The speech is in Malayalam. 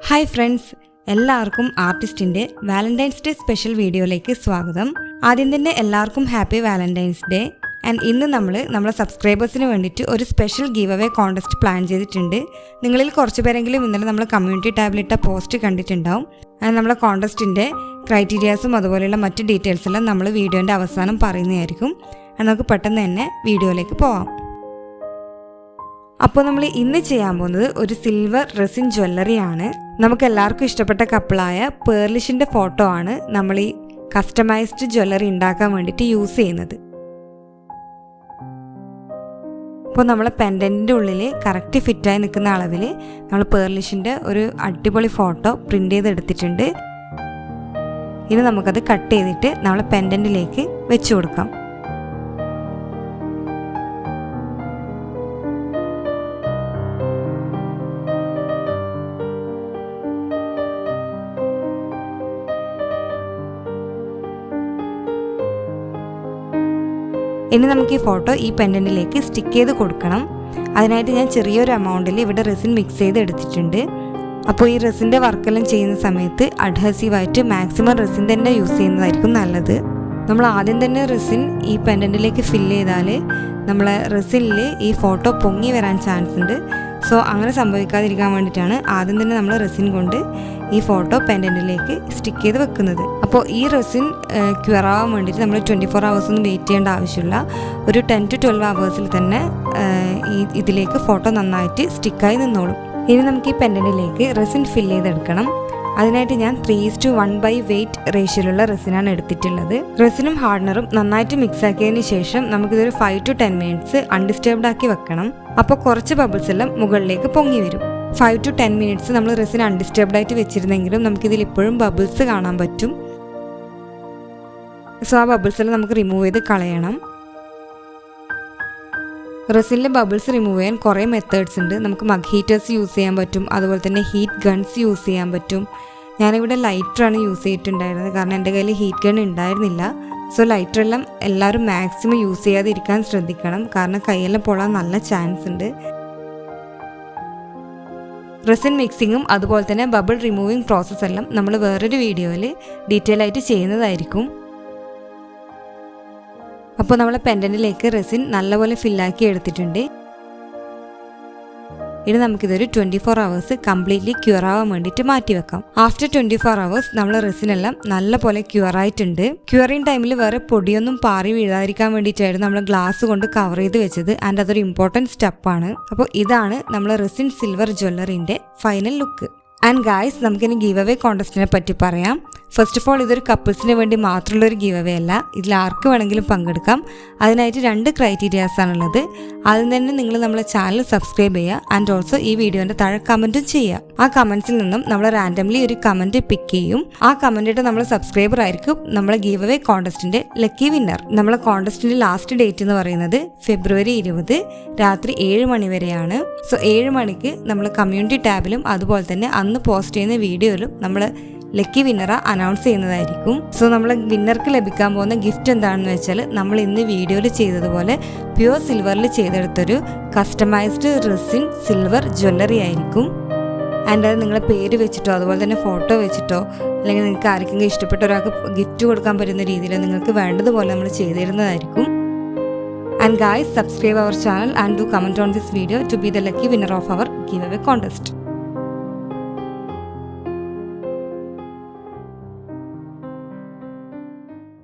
ഹായ് ഫ്രണ്ട്സ്, എല്ലാവർക്കും ആർട്ടിസ്റ്റിൻ്റെ വാലന്റൈൻസ് ഡേ സ്പെഷ്യൽ വീഡിയോയിലേക്ക് സ്വാഗതം. ആദ്യം തന്നെ എല്ലാവർക്കും ഹാപ്പി വാലന്റൈൻസ് ഡേ. ആൻഡ് ഇന്ന് നമ്മളെ സബ്സ്ക്രൈബേഴ്സിന് വേണ്ടിയിട്ട് ഒരു special give away contest plan ചെയ്തിട്ടുണ്ട്. നിങ്ങളിൽ കുറച്ച് പേരെങ്കിലും ഇന്നലെ നമ്മൾ കമ്മ്യൂണിറ്റി ടാബിലിട്ട പോസ്റ്റ് കണ്ടിട്ടുണ്ടാവും. ആൻഡ് നമ്മളെ കോൺടെസ്റ്റിൻ്റെ ക്രൈറ്റീരിയാസും അതുപോലെയുള്ള മറ്റ് ഡീറ്റെയിൽസ് എല്ലാം നമ്മൾ വീഡിയോൻ്റെ അവസാനം പറയുന്നതായിരിക്കും. നമുക്ക് പെട്ടെന്ന് തന്നെ വീഡിയോയിലേക്ക് പോവാം. അപ്പോൾ നമ്മൾ ഇന്ന് ചെയ്യാൻ പോകുന്നത് ഒരു സിൽവർ റെസിൻ ജ്വല്ലറി ആണ്. നമുക്ക് എല്ലാവർക്കും ഇഷ്ടപ്പെട്ട കപ്പിളായ പേർലിഷിൻ്റെ ഫോട്ടോ ആണ് നമ്മൾ ഈ കസ്റ്റമൈസ്ഡ് ജ്വല്ലറി ഉണ്ടാക്കാൻ വേണ്ടിയിട്ട് യൂസ് ചെയ്യുന്നത്. അപ്പോൾ നമ്മളെ പെൻഡൻറ്റിൻ്റെ ഉള്ളിൽ കറക്റ്റ് ഫിറ്റായി നിൽക്കുന്ന അളവിൽ നമ്മൾ പേർലിഷിൻ്റെ ഒരു അടിപൊളി ഫോട്ടോ പ്രിൻ്റ് ചെയ്തെടുത്തിട്ടുണ്ട്. ഇനി നമുക്കത് കട്ട് ചെയ്തിട്ട് നമ്മളെ പെൻഡൻറ്റിലേക്ക് വെച്ച് കൊടുക്കാം. ഇനി നമുക്ക് ഈ ഫോട്ടോ ഈ പെൻഡൻറ്റിലേക്ക് സ്റ്റിക്ക് ചെയ്ത് കൊടുക്കണം. അതിനായിട്ട് ഞാൻ ചെറിയൊരു എമൗണ്ടിൽ ഇവിടെ റെസിൻ മിക്സ് ചെയ്ത് എടുത്തിട്ടുണ്ട്. അപ്പോൾ ഈ റെസിൻ്റെ വർക്കെല്ലാം ചെയ്യുന്ന സമയത്ത് അഡ്ഹസീവായിട്ട് മാക്സിമം റെസിൻ തന്നെ യൂസ് ചെയ്യുന്നതായിരിക്കും നല്ലത്. നമ്മൾ ആദ്യം തന്നെ റെസിൻ ഈ പെൻഡൻറ്റിലേക്ക് ഫില്ല് ചെയ്താൽ നമ്മളെ റെസിനിൽ ഈ ഫോട്ടോ പൊങ്ങി വരാൻ ചാൻസ് ഉണ്ട്. സോ അങ്ങനെ സംഭവിക്കാതിരിക്കാൻ വേണ്ടിയിട്ടാണ് ആദ്യം തന്നെ നമ്മൾ റെസിൻ കൊണ്ട് ഈ ഫോട്ടോ പെൻഡൻറ്റിലേക്ക് സ്റ്റിക്ക് ചെയ്ത് വെക്കുന്നത്. അപ്പോൾ ഈ റെസിൻ ക്യൂർ ആവാൻ വേണ്ടിയിട്ട് നമ്മൾ 24 hours ഒന്നും വെയിറ്റ് ചെയ്യേണ്ട ആവശ്യമില്ല. ഒരു 10 to 12 hours തന്നെ ഇതിലേക്ക് ഫോട്ടോ നന്നായിട്ട് സ്റ്റിക്കായി നിന്നോളും. ഇനി നമുക്ക് ഈ പെൻഡൻറ്റിലേക്ക് റെസിൻ ഫില്ല് ചെയ്തെടുക്കണം. അതിനായിട്ട് ഞാൻ 3:1 വെയിറ്റ് റേഷ്യോയിലുള്ള റെസിനാണ് എടുത്തിട്ടുള്ളത്. റെസിനും ഹാർഡനറും നന്നായിട്ട് മിക്സ് ആക്കിയതിന് ശേഷം നമുക്കിതൊരു 5 to 10 minutes അൺഡിസ്റ്റർബ്ഡ് ആക്കി വെക്കണം. അപ്പോൾ കുറച്ച് ബബിൾസ് എല്ലാം മുകളിലേക്ക് പൊങ്ങി വരും. 5 to 10 minutes നമ്മൾ റെസിൻ അൺഡിസ്റ്റർബ്ഡ് ആയിട്ട് വെച്ചിരുന്നെങ്കിലും നമുക്കിതിൽ ഇപ്പോഴും ബബിൾസ് കാണാൻ പറ്റും. സോ ആ ബബിൾസ് എല്ലാം നമുക്ക് റിമൂവ് ചെയ്ത് കളയണം. റെസിനിലെ ബബിൾസ് റിമൂവ് ചെയ്യാൻ കുറേ മെത്തേഡ്സ് ഉണ്ട്. നമുക്ക് മഗ് ഹീറ്റേഴ്സ് യൂസ് ചെയ്യാൻ പറ്റും, അതുപോലെ തന്നെ ഹീറ്റ് ഗൺസ് യൂസ് ചെയ്യാൻ പറ്റും. ഞാനിവിടെ ലൈറ്ററാണ് യൂസ് ചെയ്തിട്ടുണ്ടായിരുന്നത്, കാരണം എൻ്റെ കയ്യിൽ ഹീറ്റ് ഗൺ ഉണ്ടായിരുന്നില്ല. സോ ലൈറ്ററെല്ലാം എല്ലാവരും മാക്സിമം യൂസ് ചെയ്യാതിരിക്കാൻ ശ്രദ്ധിക്കണം, കാരണം കൈയെല്ലാം പൊള്ളാൻ നല്ല ചാൻസ് ഉണ്ട്. റെസിൻ മിക്സിങ്ങും അതുപോലെ തന്നെ ബബിൾ റിമൂവിങ് പ്രോസസ്സ് എല്ലാം നമ്മൾ വേറൊരു വീഡിയോയിൽ ഡീറ്റെയിൽ ആയിട്ട് ചെയ്യുന്നതായിരിക്കും. അപ്പോൾ നമ്മൾ പെൻഡൻറ്റിലേക്ക് റെസിൻ നല്ലപോലെ ഫില്ലാക്കി എടുത്തിട്ടുണ്ട്. ഇനി നമുക്കിതൊരു 24 hours കംപ്ലീറ്റ്ലി ക്യൂർ ആവാൻ വേണ്ടിയിട്ട് മാറ്റി വെക്കാം. ആഫ്റ്റർ 24 hours നമ്മൾ റെസിനെല്ലാം നല്ലപോലെ ക്യൂർ ആയിട്ടുണ്ട്. ക്യൂറിങ് ടൈമിൽ വേറെ പൊടിയൊന്നും പാറി വീഴാതിരിക്കാൻ വേണ്ടിയിട്ടായിരുന്നു നമ്മൾ ഗ്ലാസ് കൊണ്ട് കവർ ചെയ്ത് വെച്ചത്. ആൻഡ് അതൊരു ഇമ്പോർട്ടൻറ്റ് സ്റ്റെപ്പാണ്. അപ്പോൾ ഇതാണ് നമ്മൾ റെസിൻ സിൽവർ ജ്വല്ലറിൻ്റെ ഫൈനൽ ലുക്ക്. ആൻഡ് ഗായ്സ്, നമുക്കിനി ഗീവ് അവേ കോൺടെസ്റ്റിനെ പറ്റി പറയാം. ഫസ്റ്റ് ഓഫ് ഓൾ, ഇതൊരു കപ്പിൾസിന് വേണ്ടി മാത്രമുള്ളൊരു ഗീവ് അവേ അല്ല, ഇതിൽ ആർക്ക് വേണമെങ്കിലും പങ്കെടുക്കാം. അതിനായിട്ട് 2 ക്രൈറ്റീരിയാസ് ആണുള്ളത്. ആദ്യം തന്നെ നിങ്ങൾ നമ്മളെ ചാനൽ സബ്സ്ക്രൈബ് ചെയ്യുക, ആൻഡ് ഓൾസോ ഈ വീഡിയോൻ്റെ താഴെ കമൻറ്റും ചെയ്യുക. ആ കമൻസിൽ നിന്നും നമ്മൾ റാൻഡംലി ഒരു കമൻറ്റ് പിക്ക് ചെയ്യും. ആ കമൻറ്റിട്ട് നമ്മൾ സബ്സ്ക്രൈബർ ആയിരിക്കും നമ്മളെ ഗീവ് അവേ കോൺടെസ്റ്റിൻ്റെ ലക്കി വിന്നർ. നമ്മളെ കോൺടെസ്റ്റിൻ്റെ ലാസ്റ്റ് ഡേറ്റ് എന്ന് പറയുന്നത് February 20 രാത്രി 7 മണി വരെയാണ്. സോ 7 മണിക്ക് നമ്മൾ കമ്മ്യൂണിറ്റി ടാബിലും അതുപോലെ തന്നെ അന്ന് പോസ്റ്റ് ചെയ്യുന്ന വീഡിയോയിലും നമ്മൾ ലക്കി വിന്നറെ അനൗൺസ് ചെയ്യുന്നതായിരിക്കും. സോ നമ്മളെ വിന്നർക്ക് ലഭിക്കാൻ പോകുന്ന ഗിഫ്റ്റ് എന്താണെന്ന് വെച്ചാൽ നമ്മൾ ഇന്ന് വീഡിയോയിൽ ചെയ്തതുപോലെ പ്യുവർ സിൽവറിൽ ചെയ്തെടുത്തൊരു കസ്റ്റമൈസ്ഡ് റെസിൻ സിൽവർ ജ്വല്ലറി ആയിരിക്കും. ആൻഡ് അത് നിങ്ങളെ പേര് വെച്ചിട്ടോ അതുപോലെ തന്നെ ഫോട്ടോ വെച്ചിട്ടോ അല്ലെങ്കിൽ നിങ്ങൾക്ക് ആർക്കെങ്കിലും ഇഷ്ടപ്പെട്ട ഒരാൾക്ക് ഗിഫ്റ്റ് കൊടുക്കാൻ പറ്റുന്ന രീതിയിൽ നിങ്ങൾക്ക് വേണ്ടതുപോലെ നമ്മൾ ചെയ്തു തരുന്നതായിരിക്കും. And guys, subscribe our channel and do comment on this video to be the lucky winner of our giveaway contest.